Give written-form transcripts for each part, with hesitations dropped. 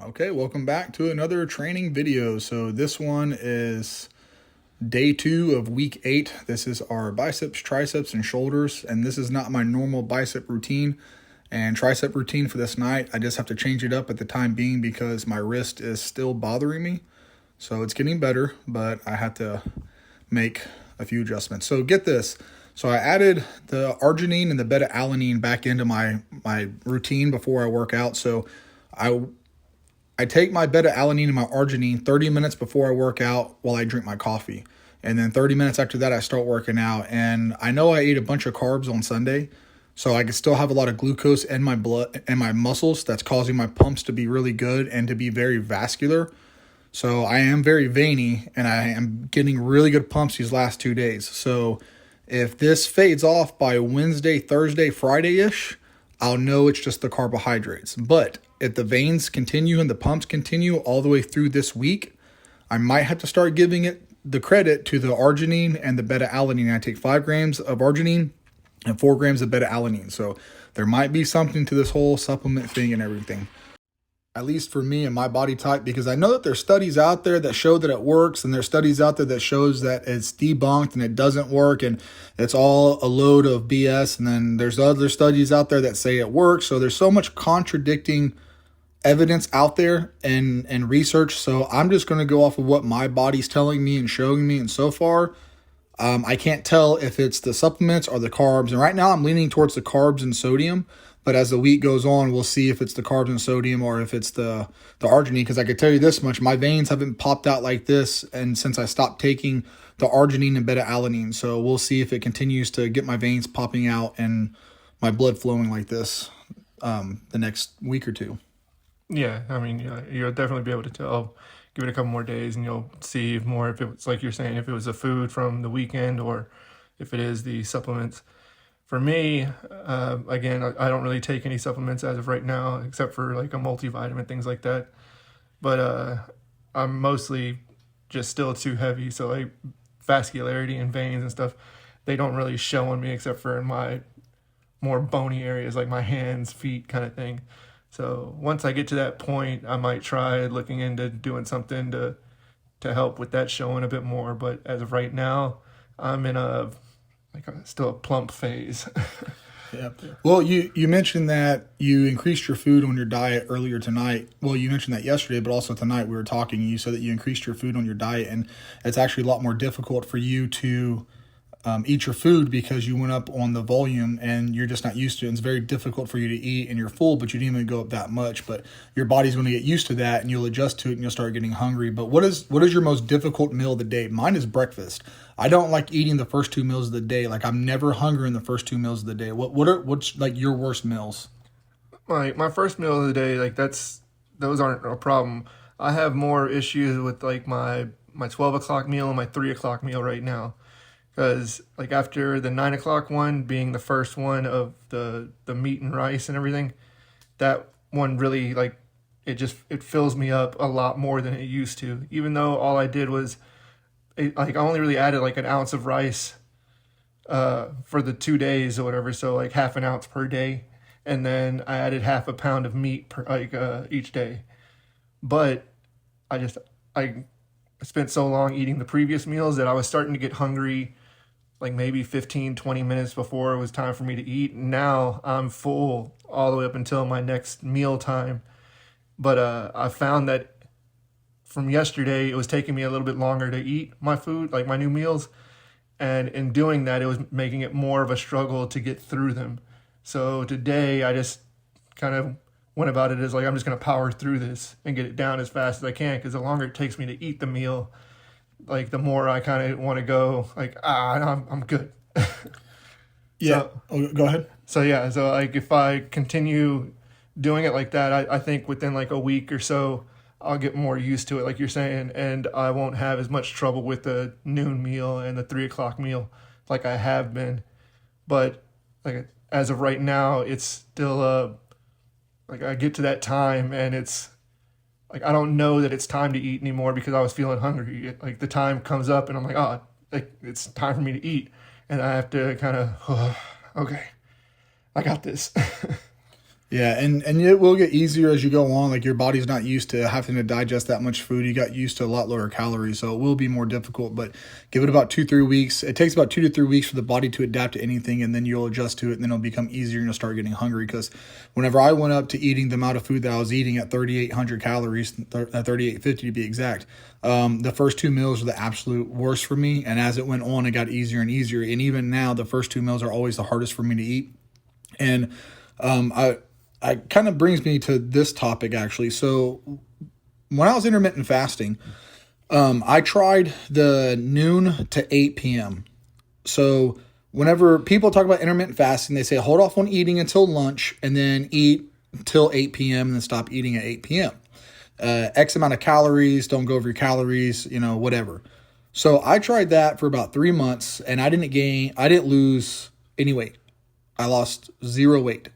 Okay, welcome back to another training video. So this one is day 2 of week 8. This is our biceps, triceps, and shoulders, and this is not my normal bicep routine and tricep routine for this night. I just have to change it up at the time being because my wrist is still bothering me. So it's getting better, but I have to make a few adjustments. So get this. So I added the arginine and the beta-alanine back into my routine before I work out. So I take my beta-alanine and my arginine 30 minutes before I work out while I drink my coffee. And then 30 minutes after that, I start working out. And I know I ate a bunch of carbs on Sunday, so I can still have a lot of glucose in my blood and my muscles. That's causing my pumps to be really good and to be very vascular. So I am very veiny, and I am getting really good pumps these last 2 days. So if this fades off by Wednesday, Thursday, Friday-ish, I'll know it's just the carbohydrates. But if the veins continue and the pumps continue all the way through this week, I might have to start giving it the credit to the arginine and the beta-alanine. I take 5 grams of arginine and 4 grams of beta-alanine. So there might be something to this whole supplement thing and everything, at least for me and my body type, because I know that there's studies out there that show that it works, and there's studies out there that shows that it's debunked and it doesn't work and it's all a load of BS. And then there's other studies out there that say it works. So there's so much contradicting evidence out there and research. So I'm just going to go off of what my body's telling me and showing me. And so far, I can't tell if it's the supplements or the carbs. And right now I'm leaning towards the carbs and sodium. But as the week goes on, we'll see if it's the carbs and sodium or if it's the arginine. Because I can tell you this much, my veins haven't popped out like this and since I stopped taking the arginine and beta-alanine. So we'll see if it continues to get my veins popping out and my blood flowing like this the next week or two. Yeah, I mean, you'll definitely be able to tell. Give it a couple more days, and you'll see more if it's like you're saying, if it was the food from the weekend or if it is the supplements. For me, again, I don't really take any supplements as of right now, except for like a multivitamin, things like that. But I'm mostly just still too heavy, so like vascularity and veins and stuff, they don't really show on me except for in my more bony areas, like my hands, feet, kind of thing. So once I get to that point, I might try looking into doing something to help with that showing a bit more. But as of right now, I'm in still a plump phase. Yeah. Well, you mentioned that you increased your food on your diet earlier tonight. Well, you mentioned that yesterday, but also tonight we were talking. You said that you increased your food on your diet, and it's actually a lot more difficult for you to eat your food because you went up on the volume and you're just not used to it. It's very difficult for you to eat and you're full, but you didn't even go up that much. But your body's going to get used to that and you'll adjust to it and you'll start getting hungry. But what is your most difficult meal of the day? Mine is breakfast. I don't like eating the first 2 meals of the day. Like I'm never hungry in the first 2 meals of the day. What's like your worst meals? My first meal of the day, like those aren't a problem. I have more issues with like my 12 o'clock meal and my 3 o'clock meal right now. Because like after the 9 o'clock one being the first one of the meat and rice and everything, that one really like it fills me up a lot more than it used to. Even though all I did was I only really added like an ounce of rice for the 2 days or whatever, so like half an ounce per day, and then I added half a pound of meat each day. But I spent so long eating the previous meals that I was starting to get hungry like maybe 15, 20 minutes before it was time for me to eat. Now I'm full all the way up until my next meal time. But I found that from yesterday, it was taking me a little bit longer to eat my food, like my new meals. And in doing that, it was making it more of a struggle to get through them. So today, I just kind of went about it as like, I'm just going to power through this and get it down as fast as I can. Because the longer it takes me to eat the meal, like the more I kind of want to go like, I'm good. Yeah. Go ahead. So yeah, so like if I continue doing it like that, I think within like a week or so, I'll get more used to it, like you're saying, and I won't have as much trouble with the noon meal and the 3 o'clock meal like I have been. But like as of right now, it's still like I get to that time and it's like I don't know that it's time to eat anymore because I was feeling hungry. Like the time comes up and I'm like, oh, like it's time for me to eat, and I have to kind of, okay, I got this. Yeah, and it will get easier as you go on. Like your body's not used to having to digest that much food. You got used to a lot lower calories, so it will be more difficult. But give it about 2-3 weeks. It takes about 2 to 3 weeks for the body to adapt to anything, and then you'll adjust to it, and then it'll become easier, and you'll start getting hungry. Because whenever I went up to eating the amount of food that I was eating at 3,800 calories, 3,850 to be exact, the first two meals were the absolute worst for me. And as it went on, it got easier and easier. And even now, the first two meals are always the hardest for me to eat. And I kind of brings me to this topic actually. So when I was intermittent fasting, I tried the noon to 8 p.m. So whenever people talk about intermittent fasting, they say hold off on eating until lunch and then eat till 8 p.m. and then stop eating at 8 p.m. X amount of calories, don't go over your calories, whatever. So I tried that for about 3 months and I didn't lose any weight. I lost 0 weight.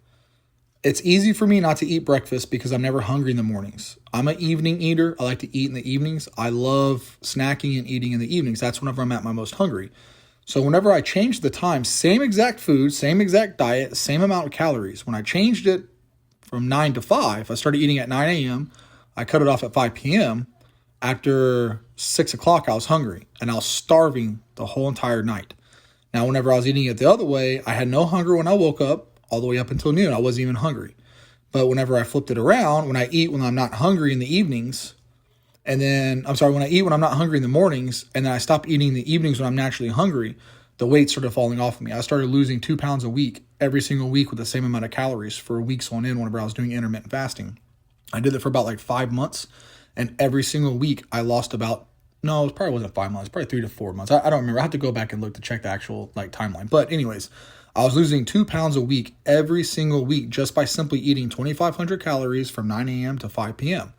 It's easy for me not to eat breakfast because I'm never hungry in the mornings. I'm an evening eater. I like to eat in the evenings. I love snacking and eating in the evenings. That's whenever I'm at my most hungry. So whenever I changed the time, same exact food, same exact diet, same amount of calories. When I changed it from 9 to 5, I started eating at 9 a.m. I cut it off at 5 p.m. After 6 o'clock, I was hungry and I was starving the whole entire night. Now, whenever I was eating it the other way, I had no hunger when I woke up. All the way up until noon, I wasn't even hungry. But whenever I flipped it around, when I eat when I'm not hungry in the evenings, when I eat when I'm not hungry in the mornings, and then I stop eating in the evenings when I'm naturally hungry, the weight started falling off of me. I started losing 2 pounds a week, every single week with the same amount of calories for weeks on end whenever I was doing intermittent fasting. I did it for about like 5 months, and every single week I lost no, it probably wasn't 5 months, probably 3 to 4 months. I don't remember. I have to go back and look to check the actual timeline. But anyways, I was losing 2 pounds a week every single week just by simply eating 2,500 calories from 9 a.m. to 5 p.m.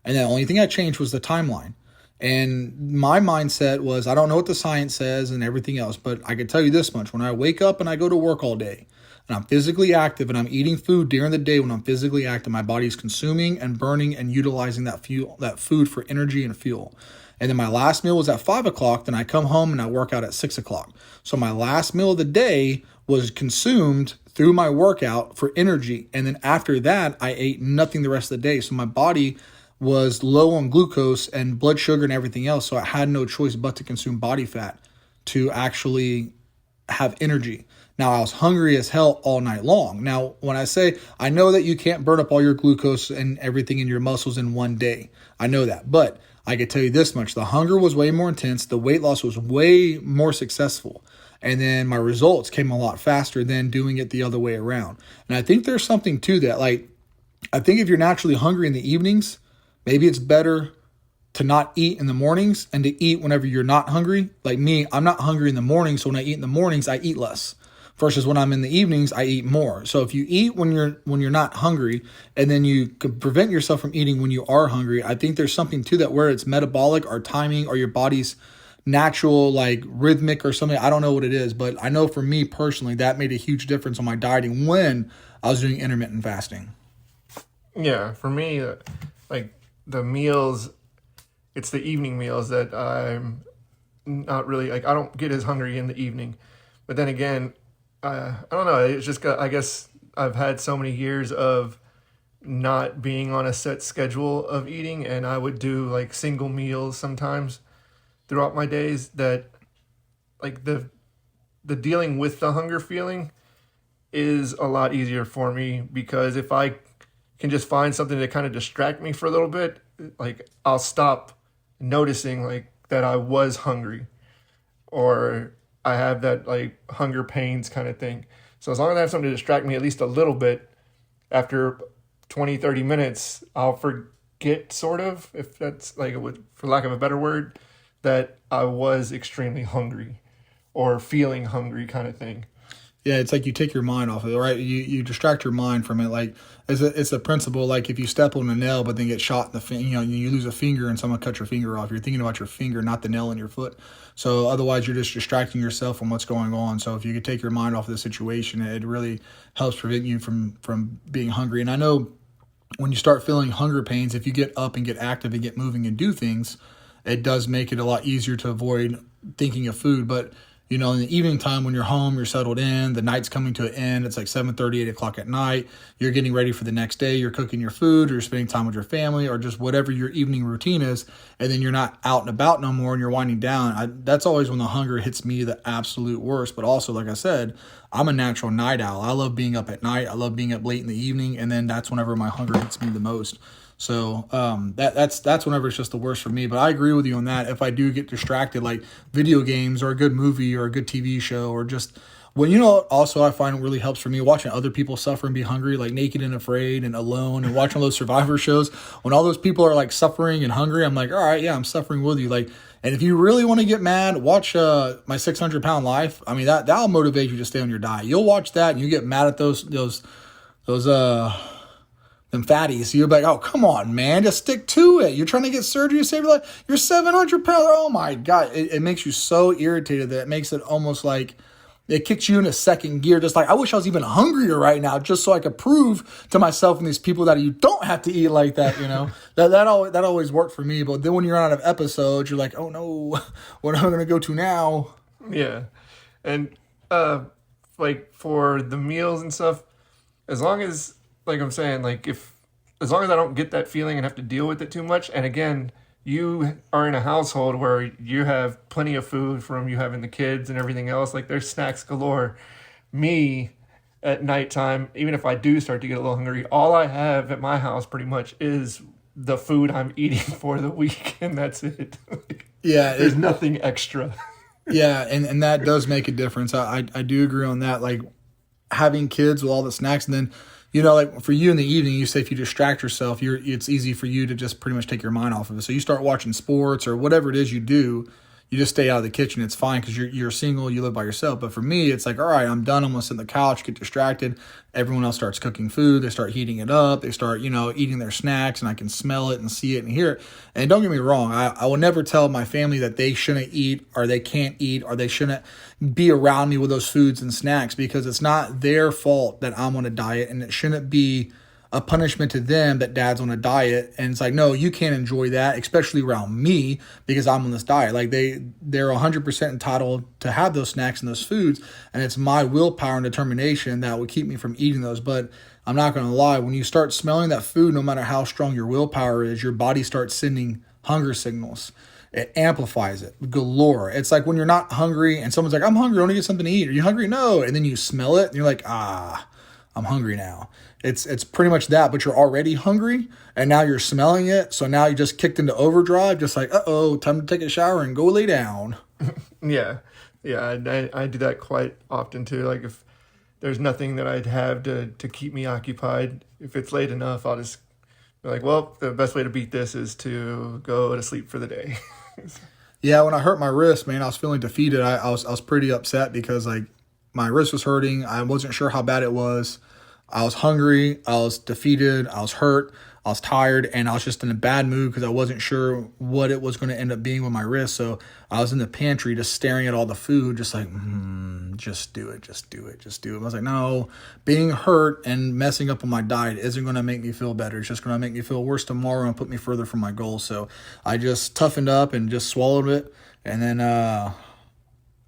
And the only thing I changed was the timeline. And my mindset was, I don't know what the science says and everything else, but I can tell you this much. When I wake up and I go to work all day and I'm physically active and I'm eating food during the day when I'm physically active, my body's consuming and burning and utilizing that food for energy and fuel. And then my last meal was at 5 o'clock. Then I come home and I work out at 6 o'clock. So my last meal of the day was consumed through my workout for energy. And then after that, I ate nothing the rest of the day. So my body was low on glucose and blood sugar and everything else. So I had no choice but to consume body fat to actually have energy. Now, I was hungry as hell all night long. Now, when I say, I know that you can't burn up all your glucose and everything in your muscles in one day. I know that. But I could tell you this much. The hunger was way more intense. The weight loss was way more successful. And then my results came a lot faster than doing it the other way around. And I think there's something to that. I think if you're naturally hungry in the evenings, maybe it's better to not eat in the mornings and to eat whenever you're not hungry. Like me, I'm not hungry in the morning. So when I eat in the mornings, I eat less. Versus when I'm in the evenings, I eat more. So if you eat when you're not hungry and then you could prevent yourself from eating when you are hungry, I think there's something to that where it's metabolic or timing or your body's natural rhythmic or something. I don't know what it is, but I know for me personally, that made a huge difference on my dieting when I was doing intermittent fasting. Yeah, for me, the meals, it's the evening meals that I'm not really, I don't get as hungry in the evening. But then again, I don't know, it's just, I guess I've had so many years of not being on a set schedule of eating, and I would do single meals sometimes throughout my days that the dealing with the hunger feeling is a lot easier for me, because if I can just find something to kind of distract me for a little bit, I'll stop noticing that I was hungry or I have that hunger pains kind of thing. So as long as I have something to distract me at least a little bit, after 20-30 minutes, I'll forget, sort of, if that's for lack of a better word, that I was extremely hungry or feeling hungry kind of thing. Yeah, it's like you take your mind off of it, right? You distract your mind from it. It's a principle. If you step on a nail but then get shot in the finger, you lose a finger and someone cuts your finger off. You're thinking about your finger, not the nail in your foot. So otherwise, you're just distracting yourself from what's going on. So if you could take your mind off of the situation, it really helps prevent you from being hungry. And I know when you start feeling hunger pains, if you get up and get active and get moving and do things, it does make it a lot easier to avoid thinking of food. But You know, in the evening time when you're home, you're settled in, the night's coming to an end. It's like 7:30, 8 o'clock at night. You're getting ready for the next day. You're cooking your food, or you're spending time with your family, or just whatever your evening routine is. And then you're not out and about no more and you're winding down. That's always when the hunger hits me the absolute worst. But also, like I said, I'm a natural night owl. I love being up at night. I love being up late in the evening. And then that's whenever my hunger hits me the most. So that's whenever it's just the worst for me. But I agree with you on that. If I do get distracted, like video games or a good movie or a good TV show, or just, well, you know, also I find it really helps for me watching other people suffer and be hungry, like Naked and Afraid and Alone, and watching those survivor shows. When all those people are like suffering and hungry, I'm like, all right, yeah, I'm suffering with you. Like, and if you really want to get mad, watch My 600-Pound Life. I mean, that'll motivate you to stay on your diet. You'll watch that and you get mad at those them fatties. So you're like, oh, come on, man, just stick to it. You're trying to get surgery to save your life. You're 700 pounds. Oh my God. It makes you so irritated that it makes it almost like it kicks you in a second gear. Just like, I wish I was even hungrier right now, just so I could prove to myself and these people that you don't have to eat like that, you know. that always worked for me. But then when you're out of episodes, you're like, oh no, what am I going to go to now? Yeah. And like for the meals and stuff, as long as, like I'm saying, like as long as I don't get that feeling and have to deal with it too much, and again, you are in a household where you have plenty of food from you having the kids and everything else, like there's snacks galore. Me, at nighttime, even if I do start to get a little hungry, all I have at my house pretty much is the food I'm eating for the week, and that's it. Yeah. There's nothing extra. Yeah, and that does make a difference. I do agree on that. Like having kids with all the snacks, and then, you know, like for you in the evening, you say if you distract yourself, it's easy for you to just pretty much take your mind off of it. So you start watching sports or whatever it is you do, you just stay out of the kitchen. It's fine because you're single, you live by yourself. But for me, it's like, all right, I'm done. I'm going to sit on the couch, get distracted. Everyone else starts cooking food. They start heating it up. They start, you know, eating their snacks, and I can smell it and see it and hear it. And don't get me wrong, I will never tell my family that they shouldn't eat or they can't eat or they shouldn't be around me with those foods and snacks, because it's not their fault that I'm on a diet, and it shouldn't be a punishment to them that dad's on a diet. And it's like, no, you can't enjoy that, especially around me, because I'm on this diet. Like they're 100% entitled to have those snacks and those foods. And it's my willpower and determination that would keep me from eating those. But I'm not going to lie, when you start smelling that food, no matter how strong your willpower is, your body starts sending hunger signals. It amplifies it galore. It's like when you're not hungry and someone's like, I'm hungry, I want to get something to eat. Are you hungry? No. And then you smell it and you're like, I'm hungry now. It's pretty much that, but you're already hungry and now you're smelling it. So now you just kicked into overdrive, just like, time to take a shower and go lay down. Yeah. I do that quite often too. Like if there's nothing that I'd have to keep me occupied, if it's late enough, I'll just be like, well, the best way to beat this is to go to sleep for the day. Yeah. When I hurt my wrist, man, I was feeling defeated. I was pretty upset because like my wrist was hurting. I wasn't sure how bad it was. I was hungry, I was defeated, I was hurt, I was tired, and I was just in a bad mood because I wasn't sure what it was going to end up being with my wrist. So I was in the pantry just staring at all the food, just like, just do it. I was like, no, being hurt and messing up on my diet isn't going to make me feel better. It's just going to make me feel worse tomorrow and put me further from my goal. So I just toughened up and just swallowed it, and then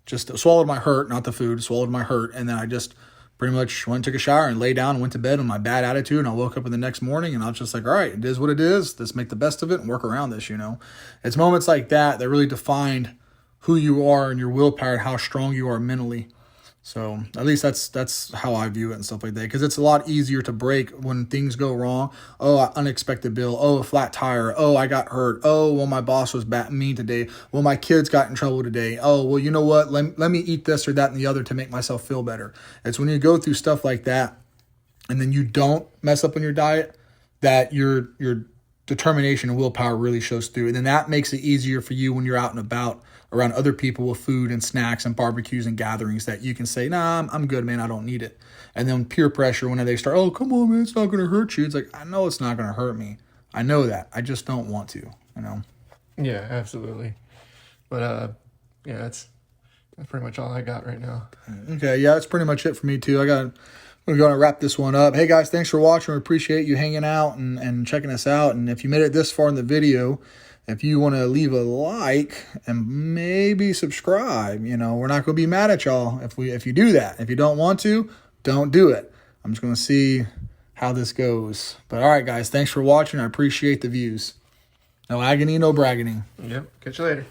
just swallowed my hurt, not the food, swallowed my hurt, and then I just pretty much went and took a shower and lay down and went to bed with my bad attitude. And I woke up in the next morning and I was just like, all right, it is what it is. Let's make the best of it and work around this, you know. It's moments like that that really defined who you are and your willpower and how strong you are mentally. So at least that's how I view it and stuff like that, because it's a lot easier to break when things go wrong. Oh, unexpected bill. Oh, a flat tire. Oh, I got hurt. Oh, well, my boss was mean today. Well, my kids got in trouble today. Oh, well, you know what? Let me eat this or that and the other to make myself feel better. It's when you go through stuff like that and then you don't mess up on your diet that your determination and willpower really shows through. And then that makes it easier for you when you're out and about around other people with food and snacks and barbecues and gatherings, that you can say, nah, I'm good, man. I don't need it. And then peer pressure, when they start, oh, come on, man, it's not going to hurt you. It's like, I know it's not going to hurt me. I know that. I just don't want to, you know? Yeah, absolutely. But, that's pretty much all I got right now. Okay. Yeah, that's pretty much it for me too. We're going to wrap this one up. Hey guys, thanks for watching. We appreciate you hanging out and checking us out. And if you made it this far in the video, If you want to leave a like and maybe subscribe, we're not going to be mad at y'all if you do that. If you don't want to, don't do it. I'm just going to see how this goes. But all right, guys, thanks for watching. I appreciate the views. No agony, no bragging. Yep. Catch you later.